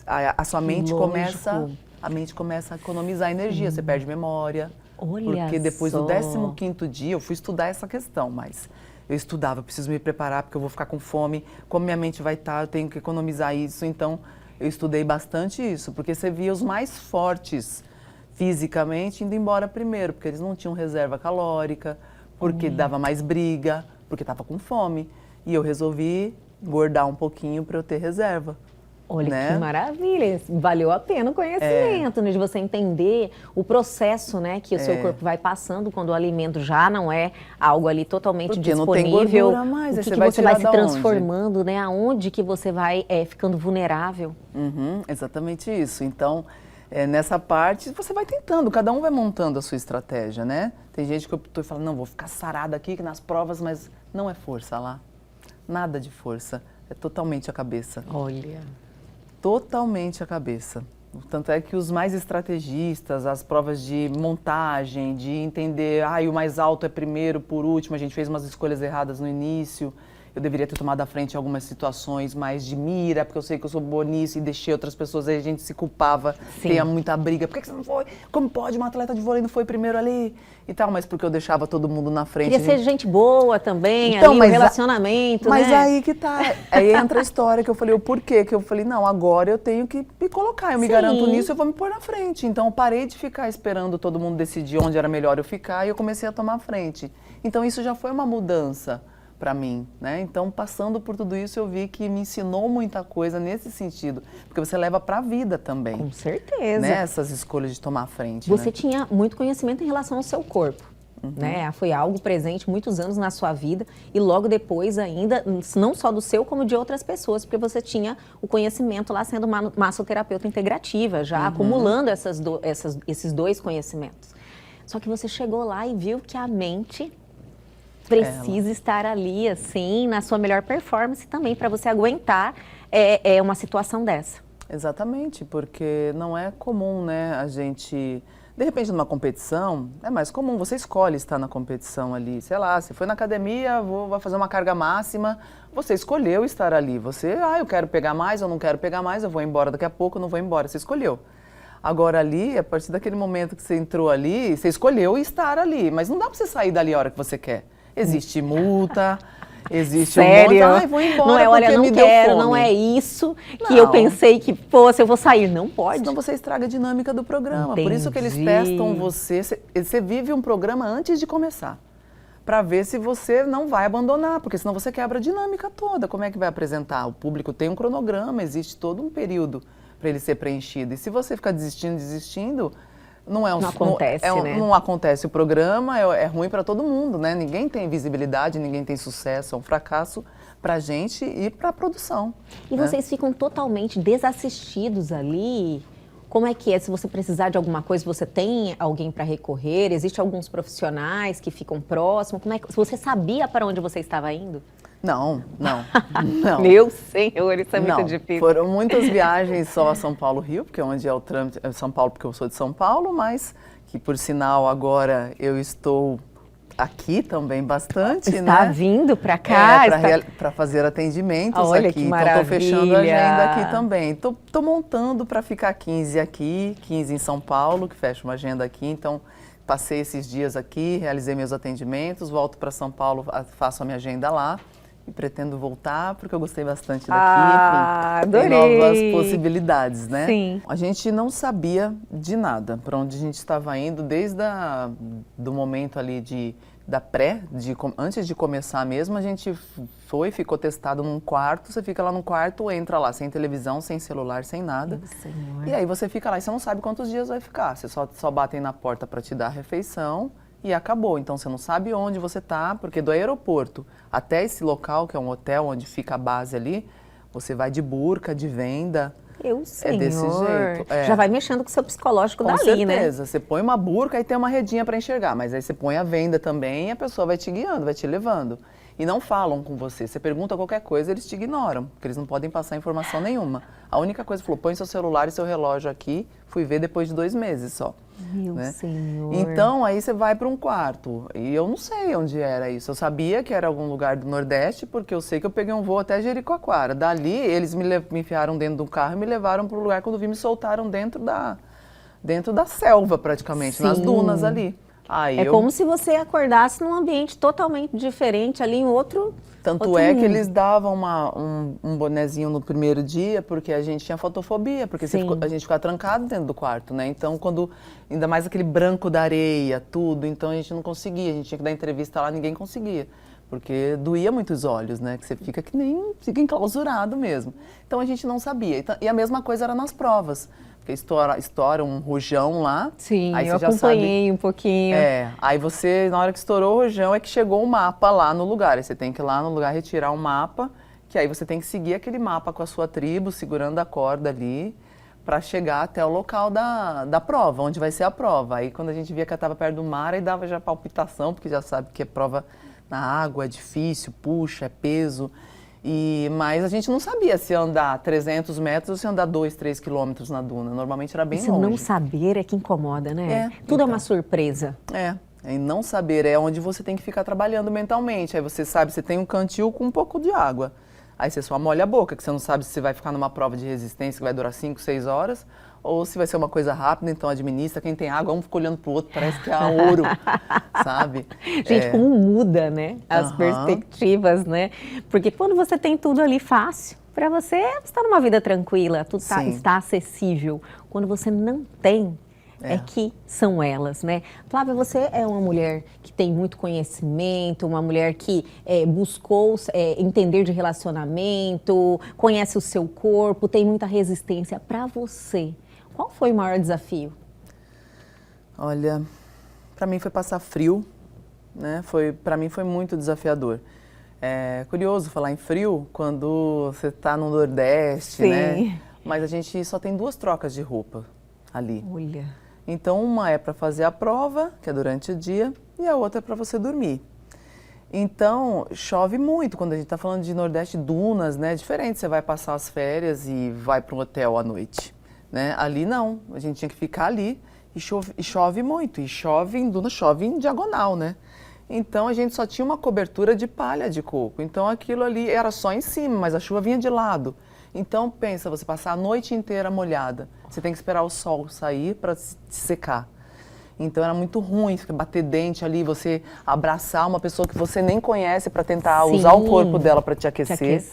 a sua mente começa... A mente começa a economizar energia, você perde memória. Olha porque depois só. do 15º dia, eu fui estudar essa questão, mas eu estudava, eu preciso me preparar porque eu vou ficar com fome, como minha mente vai estar, eu tenho que economizar isso. Então, eu estudei bastante isso, porque você via os mais fortes fisicamente indo embora primeiro, porque eles não tinham reserva calórica, porque dava mais briga, porque estava com fome. E eu resolvi engordar um pouquinho para eu ter reserva. Olha né? que maravilha, valeu a pena o conhecimento, né, de você entender o processo, né, que o seu corpo vai passando quando o alimento já não é algo ali totalmente Porque disponível. não tem gordura mais, o aí que você que vai você vai tirar se da transformando, né, aonde que você vai ficando vulnerável. Exatamente isso. Então, nessa parte, você vai tentando, cada um vai montando a sua estratégia, né? Tem gente que optou e fala, não, vou ficar sarada aqui nas provas, mas não é força lá. Nada de força, é totalmente a cabeça. Olha... Totalmente a cabeça. Tanto é que os mais estrategistas, as provas de montagem, de entender, o mais alto é primeiro, por último, a gente fez umas escolhas erradas no início, eu deveria ter tomado a frente em algumas situações mais de mira, porque eu sei que eu sou boa nisso e deixei outras pessoas, aí a gente se culpava, tinha muita briga. Por que você não foi? Como pode? Uma atleta de vôlei não foi primeiro ali? E tal, mas porque eu deixava todo mundo na frente. Queria ser gente boa também, então, ali, o relacionamento, mas né? aí que tá. Aí entra a história que eu falei, o porquê? Que eu falei, não, agora eu tenho que me colocar, eu me garanto nisso, eu vou me pôr na frente. Então eu parei de ficar esperando todo mundo decidir onde era melhor eu ficar e eu comecei a tomar a frente. Então isso já foi uma mudança para mim, né? Então, passando por tudo isso, eu vi que me ensinou muita coisa nesse sentido, porque você leva para a vida também. Com certeza. Né? Essas escolhas de tomar a frente. Você né? tinha muito conhecimento em relação ao seu corpo, né? Foi algo presente muitos anos na sua vida e logo depois ainda, não só do seu, como de outras pessoas, porque você tinha o conhecimento lá sendo massoterapeuta integrativa, já acumulando esses dois conhecimentos. Só que você chegou lá e viu que a mente precisa estar ali, assim, na sua melhor performance também, para você aguentar uma situação dessa. Exatamente, porque não é comum, né, a gente... De repente, numa competição, é mais comum, você escolhe estar na competição ali, sei lá, você foi na academia, vai fazer uma carga máxima, você escolheu estar ali, você, eu quero pegar mais, eu não quero pegar mais, eu vou embora daqui a pouco, eu não vou embora, você escolheu. Agora ali, a partir daquele momento que você entrou ali, você escolheu estar ali, mas não dá para você sair dali a hora que você quer. Existe multa, existe Sério? um monte, vou embora não é, olha, porque não me quero, deu fome. não é isso que eu pensei que fosse, eu vou sair. Não pode. Senão você estraga a dinâmica do programa. Entendi. Por isso que eles testam você vive um programa antes de começar, para ver se você não vai abandonar, porque senão você quebra a dinâmica toda. Como é que vai apresentar? O público tem um cronograma, existe todo um período para ele ser preenchido. E se você ficar desistindo, não acontece, né? Não acontece o programa, é ruim para todo mundo, né? Ninguém tem visibilidade, ninguém tem sucesso, é um fracasso para a gente e para a produção. E vocês ficam totalmente desassistidos ali? Como é que é? Se você precisar de alguma coisa, você tem alguém para recorrer? Existem alguns profissionais que ficam próximos? Como é que você sabia para onde você estava indo? Não. Meu Senhor, isso é muito difícil. Foram muitas viagens só a São Paulo-Rio, porque é onde é o trâmite, é São Paulo porque eu sou de São Paulo, mas que por sinal agora eu estou aqui também bastante, Está vindo para cá? Para fazer atendimentos Olha, aqui. que maravilha. Então estou fechando a agenda aqui também. Estou montando para ficar 15 aqui, 15 em São Paulo, que fecha uma agenda aqui, então passei esses dias aqui, realizei meus atendimentos, volto para São Paulo, faço a minha agenda lá. E pretendo voltar porque eu gostei bastante daqui, enfim, tem novas possibilidades, né? Sim. A gente não sabia de nada para onde a gente estava indo desde do momento ali antes de começar mesmo, a gente ficou testado num quarto, você fica lá no quarto, entra lá sem televisão, sem celular, sem nada. Meu Senhor. E aí você fica lá e você não sabe quantos dias vai ficar, você só batem na porta para te dar a refeição. E acabou, então você não sabe onde você está, porque do aeroporto até esse local, que é um hotel onde fica a base ali, você vai de burca, de venda. Senhor. É desse jeito. Já vai mexendo com o seu psicológico com dali, né? certeza. Você põe uma burca e tem uma redinha para enxergar, mas aí você põe a venda também e a pessoa vai te guiando, vai te levando. E não falam com você. Você pergunta qualquer coisa, eles te ignoram, porque eles não podem passar informação nenhuma. A única coisa, falou, põe seu celular e seu relógio aqui, fui ver depois de 2 meses só. Meu né? Senhor. Então, aí você vai para um quarto, e eu não sei onde era isso. Eu sabia que era algum lugar do Nordeste, porque eu sei que eu peguei um voo até Jericoacoara. Dali, eles me enfiaram dentro de um carro e me levaram para o lugar, quando vi, me soltaram dentro da selva, praticamente, nas dunas ali. Aí É como se você acordasse num ambiente totalmente diferente, ali em outro. Tanto outro é que mundo. eles davam um bonezinho no primeiro dia, porque a gente tinha fotofobia, porque Sim. a gente ficava trancado dentro do quarto, né? Então, ainda mais aquele branco da areia, tudo, então a gente não conseguia, a gente tinha que dar entrevista lá, ninguém conseguia. Porque doía muito os olhos, né? Que você fica enclausurado mesmo. Então a gente não sabia. E a mesma coisa era nas provas. Porque estoura um rojão lá. Sim, aí eu você já sabe. acompanhei um pouquinho. Aí você, na hora que estourou o rojão, é que chegou o mapa lá no lugar. Aí você tem que ir lá no lugar retirar o mapa, que aí você tem que seguir aquele mapa com a sua tribo, segurando a corda ali, para chegar até o local da prova, onde vai ser a prova. Aí quando a gente via que estava perto do mar, aí dava já palpitação, porque já sabe que é prova na água, é difícil, puxa, é peso. Mas a gente não sabia se ia andar 300 metros ou se ia andar 2, 3 quilômetros na duna. Normalmente era bem Esse longe. não saber é que incomoda, né? Tudo então. é uma surpresa. E não saber é onde você tem que ficar trabalhando mentalmente. Aí você sabe, você tem um cantil com um pouco de água. Aí você só molha a boca, que você não sabe se você vai ficar numa prova de resistência que vai durar 5, 6 horas, ou se vai ser uma coisa rápida, então administra. Quem tem água, um fica olhando pro outro, parece que é ouro, sabe? Gente, como muda, né? As perspectivas, né? Porque quando você tem tudo ali fácil, para você está numa vida tranquila, tudo está acessível. Quando você não tem, é que são elas, né? Flávia, você é uma mulher que tem muito conhecimento, uma mulher que buscou entender de relacionamento, conhece o seu corpo, tem muita resistência. Para você, qual foi o maior desafio? Olha, para mim foi passar frio, né? Para mim foi muito desafiador. É curioso falar em frio quando você está no Nordeste, né? Mas a gente só tem 2 trocas de roupa ali. Olha. Então, uma é para fazer a prova, que é durante o dia, e a outra é para você dormir. Então, chove muito quando a gente está falando de Nordeste, dunas, né? Diferente, você vai passar as férias e vai para um hotel à noite, né? Ali não, a gente tinha que ficar ali e chove muito, e chove em duna, chove em diagonal, né? Então, a gente só tinha uma cobertura de palha de coco, então aquilo ali era só em cima, mas a chuva vinha de lado. Então, pensa, você passar a noite inteira molhada, você tem que esperar o sol sair para se secar. Então, era muito ruim bater dente ali, você abraçar uma pessoa que você nem conhece para tentar usar o corpo dela para te aquecer.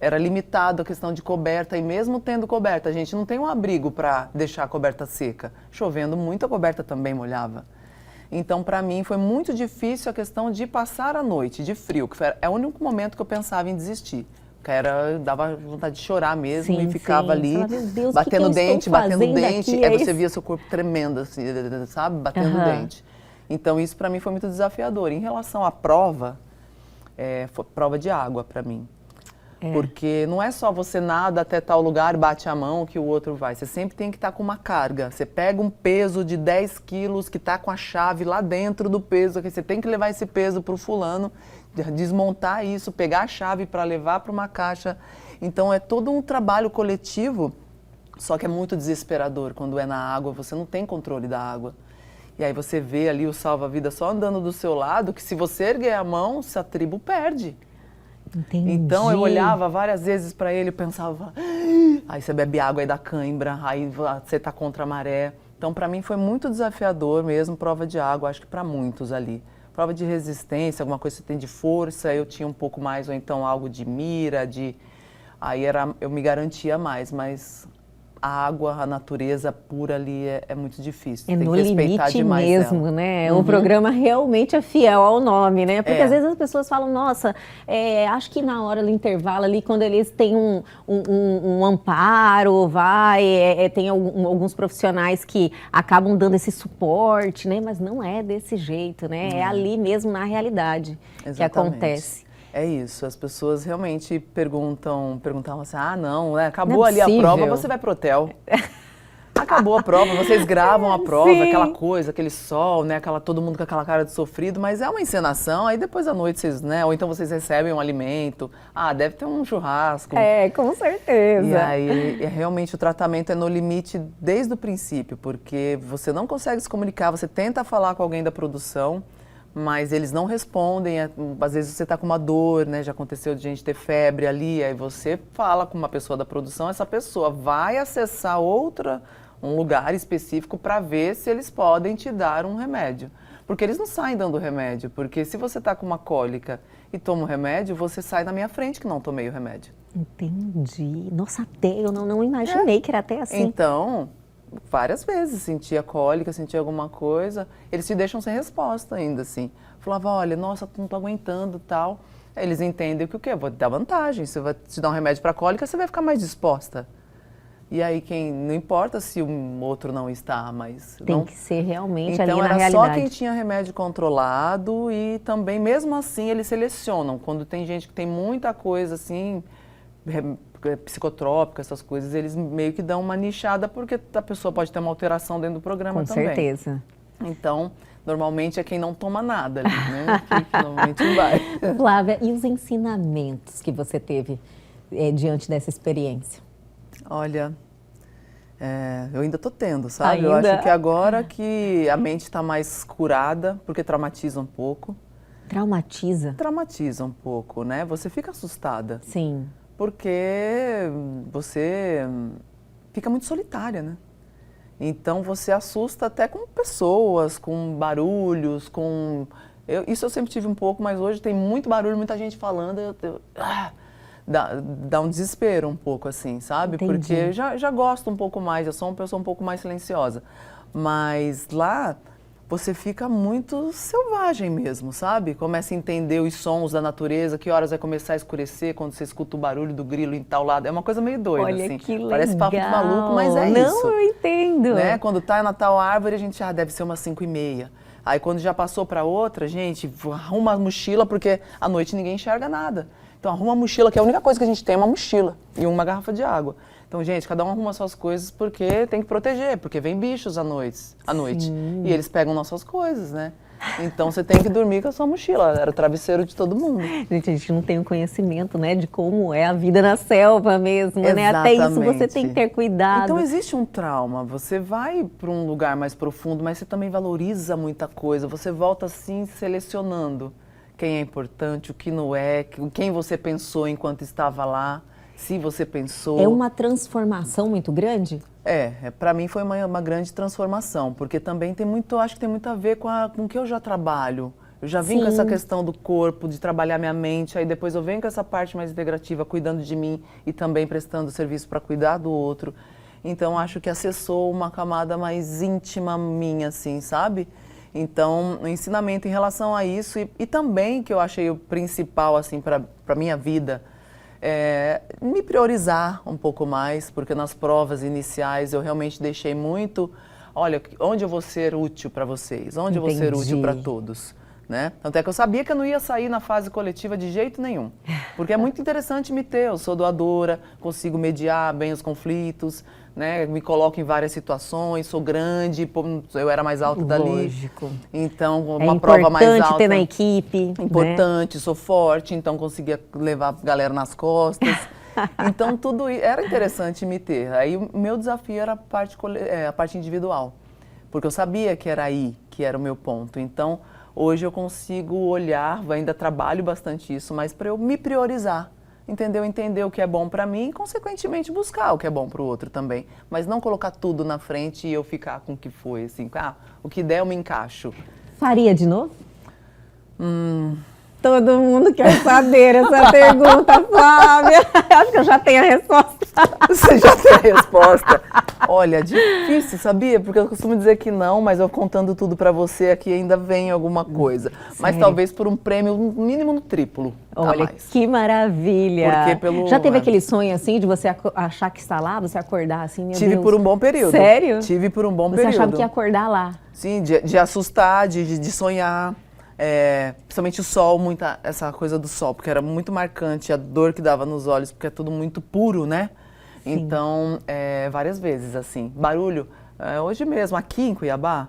Era limitado a questão de coberta, e mesmo tendo coberta, a gente não tem um abrigo para deixar a coberta seca. Chovendo muito, a coberta também molhava. Então, para mim, foi muito difícil a questão de passar a noite de frio, que é o único momento que eu pensava em desistir. Dava vontade de chorar mesmo e ficava ali batendo dente. Aí você via seu corpo tremendo, assim, sabe? Batendo dente. Então, isso para mim foi muito desafiador. Em relação à prova, foi prova de água para mim. Porque não é só você nada até tal lugar, bate a mão que o outro vai. Você sempre tem que estar com uma carga. Você pega um peso de 10 quilos que está com a chave lá dentro do peso, que você tem que levar esse peso para o fulano, desmontar isso, pegar a chave para levar para uma caixa. Então é todo um trabalho coletivo, só que é muito desesperador quando é na água, você não tem controle da água. E aí você vê ali o salva-vidas só andando do seu lado, que se você erguer a mão, a tribo perde. Entendi. Então eu olhava várias vezes para ele e pensava, aí você bebe água, aí dá cãibra, aí você tá contra a maré. Então para mim foi muito desafiador mesmo, prova de água, acho que para muitos ali. Prova de resistência, alguma coisa que você tem de força, eu tinha um pouco mais, ou então algo de mira, aí eu me garantia mais, mas a água, a natureza pura ali é muito difícil. É tem no que respeitar limite demais mesmo, ela. né? O programa realmente é fiel ao nome, né? Porque às vezes as pessoas falam, nossa, acho que na hora do intervalo ali, quando eles têm um amparo, tem alguns profissionais que acabam dando esse suporte, né? Mas não é desse jeito, né? É ali mesmo na realidade que acontece. É isso, as pessoas realmente perguntavam assim, não, acabou ali a prova, você vai pro hotel. Acabou a prova, vocês gravam a prova, aquela coisa, aquele sol, né, todo mundo com aquela cara de sofrido, mas é uma encenação, aí depois à noite vocês, né, ou então vocês recebem um alimento, deve ter um churrasco. Com certeza. E aí, realmente o tratamento é no limite desde o princípio, porque você não consegue se comunicar, você tenta falar com alguém da produção, mas eles não respondem, às vezes você está com uma dor, né? Já aconteceu de gente ter febre ali, aí você fala com uma pessoa da produção, essa pessoa vai acessar um lugar específico para ver se eles podem te dar um remédio. Porque eles não saem dando remédio, porque se você está com uma cólica e toma o remédio, você sai na minha frente que não tomei o remédio. Entendi. Nossa, até eu não imaginei que era até assim. Então, várias vezes sentia cólica, sentia alguma coisa, eles te deixam sem resposta ainda, assim. Falava, olha, nossa, não tô aguentando, tal. Aí eles entendem que o quê? Eu vou te dar vantagem, você vai te dar um remédio para cólica, você vai ficar mais disposta. E aí, não importa se o outro não está, mas... Tem não, que ser realmente então, ali na era realidade. só quem tinha remédio controlado e também, mesmo assim, eles selecionam. Quando tem gente que tem muita coisa, assim, psicotrópica, essas coisas, eles meio que dão uma nichada, porque a pessoa pode ter uma alteração dentro do programa também. Com certeza. Então, normalmente é quem não toma nada ali, né? Que normalmente vai. Flávia, e os ensinamentos que você teve diante dessa experiência? Olha, eu ainda tô tendo, sabe? Ainda? Eu acho que agora que a mente está mais curada, porque traumatiza um pouco. Traumatiza? Traumatiza um pouco, né? Você fica assustada. Sim. Porque você fica muito solitária, né? Então você assusta até com pessoas, com barulhos, com... isso eu sempre tive um pouco, mas hoje tem muito barulho, muita gente falando, dá um desespero um pouco assim, sabe? Entendi. Porque eu já gosto um pouco mais, eu sou uma pessoa um pouco mais silenciosa. Mas lá você fica muito selvagem mesmo, sabe? Começa a entender os sons da natureza, que horas vai começar a escurecer quando você escuta o barulho do grilo em tal lado. É uma coisa meio doida, Olha, assim. que legal. Parece papo de maluco, mas é Não, isso. eu entendo. Né? Quando tá na tal árvore, a gente deve ser umas 5h30. Aí quando já passou para outra, gente, arruma a mochila, porque à noite ninguém enxerga nada. Então arruma a mochila, que é a única coisa que a gente tem, é uma mochila e uma garrafa de água. Então, gente, cada um arruma suas coisas porque tem que proteger, porque vem bichos à noite. E eles pegam nossas coisas, né? Então você tem que dormir com a sua mochila, era o travesseiro de todo mundo. Gente, a gente não tem o conhecimento, né, de como é a vida na selva mesmo, né? Até isso você tem que ter cuidado. Então existe um trauma, você vai para um lugar mais profundo, mas você também valoriza muita coisa, você volta assim selecionando quem é importante, o que não é, quem você pensou enquanto estava lá, se você pensou. É uma transformação muito grande? Para mim foi uma grande transformação, porque também tem muito, acho que tem muito a ver com o que eu já trabalho. Eu já vim com essa questão do corpo, de trabalhar minha mente, aí depois eu venho com essa parte mais integrativa, cuidando de mim e também prestando serviço para cuidar do outro. Então acho que acessou uma camada mais íntima minha, assim, sabe? Então, o ensinamento em relação a isso e também que eu achei o principal, assim, para minha vida, me priorizar um pouco mais, porque nas provas iniciais eu realmente deixei muito, olha, onde eu vou ser útil para vocês, onde eu vou ser útil para todos, né? Tanto é que eu sabia que eu não ia sair na fase coletiva de jeito nenhum, porque é muito interessante me ter, eu sou doadora, consigo mediar bem os conflitos, né? Me coloco em várias situações, sou grande, eu era mais alta dali. Lógico. Então, uma prova mais alta. É importante ter na equipe. Importante, né? Sou forte, então conseguia levar a galera nas costas. Então, tudo era interessante me ter. Aí, o meu desafio era a parte individual, porque eu sabia que era aí que era o meu ponto. Então, hoje eu consigo olhar, ainda trabalho bastante isso, mas para eu me priorizar. Entendeu? Entender o que é bom para mim e, consequentemente, buscar o que é bom para o outro também. Mas não colocar tudo na frente e eu ficar com o que foi, assim, o que der eu me encaixo. Faria de novo? Todo mundo quer saber essa pergunta, Flávia. Eu acho que eu já tenho a resposta. Você já tem a resposta? Olha, difícil, sabia? Porque eu costumo dizer que não, mas eu contando tudo pra você aqui ainda vem alguma coisa. Sério? Mas talvez por um prêmio mínimo no triplo. Olha, que maravilha. Porque já teve aquele sonho assim de você achar que está lá, você acordar assim, meu Tive Deus. por um bom período. Sério? Tive por um bom período. Você achava que ia acordar lá? Sim, de assustar, de sonhar. Principalmente o sol, essa coisa do sol, porque era muito marcante a dor que dava nos olhos, porque é tudo muito puro, né? Sim. Então, várias vezes, assim. Barulho, hoje mesmo, aqui em Cuiabá,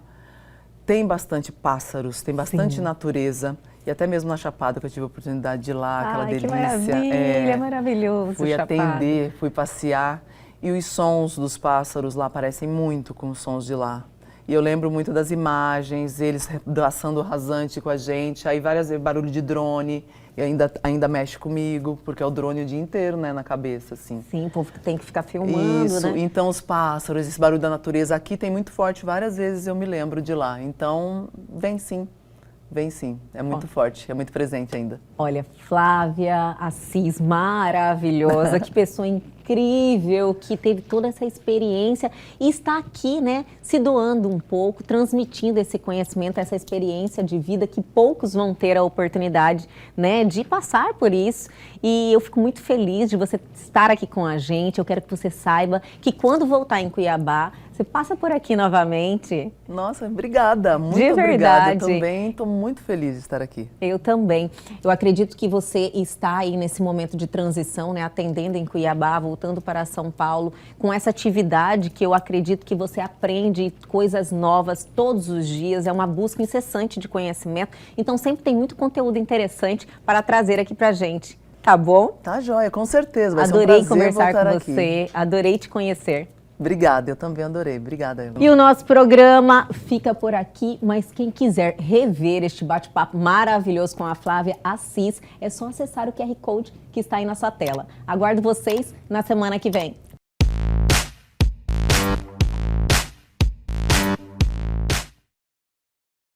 tem bastante pássaros, tem bastante natureza. E até mesmo na Chapada, que eu tive a oportunidade de ir lá, aquela delícia. Que maravilha, maravilhoso. Fui atender, fui passear. E os sons dos pássaros lá parecem muito com os sons de lá. E eu lembro muito das imagens, eles assando rasante com a gente, aí várias vezes barulho de drone. E ainda mexe comigo, porque é o drone o dia inteiro, né, na cabeça, assim. Sim, o povo tem que ficar filmando, Isso, né? então os pássaros, esse barulho da natureza aqui tem muito forte, várias vezes eu me lembro de lá. Então, vem sim, é muito forte, é muito presente ainda. Olha, Flávia Assis, maravilhosa, que pessoa incrível, que teve toda essa experiência e está aqui, né, se doando um pouco, transmitindo esse conhecimento, essa experiência de vida que poucos vão ter a oportunidade, né, de passar por isso. E eu fico muito feliz de você estar aqui com a gente. Eu quero que você saiba que quando voltar em Cuiabá, você passa por aqui novamente. Nossa, obrigada, muito De obrigada. verdade. Eu também estou muito feliz de estar aqui. Eu também. Eu acredito que você está aí nesse momento de transição, né, atendendo em Cuiabá, voltando para São Paulo, com essa atividade que eu acredito que você aprende coisas novas todos os dias, é uma busca incessante de conhecimento, então sempre tem muito conteúdo interessante para trazer aqui pra gente, tá bom? Tá joia, com certeza, vai Adorei ser um prazer conversar voltar com aqui. você, adorei te conhecer. Obrigada, eu também adorei. Obrigada, Eva. E o nosso programa fica por aqui, mas quem quiser rever este bate-papo maravilhoso com a Flávia Assis, é só acessar o QR Code que está aí na sua tela. Aguardo vocês na semana que vem.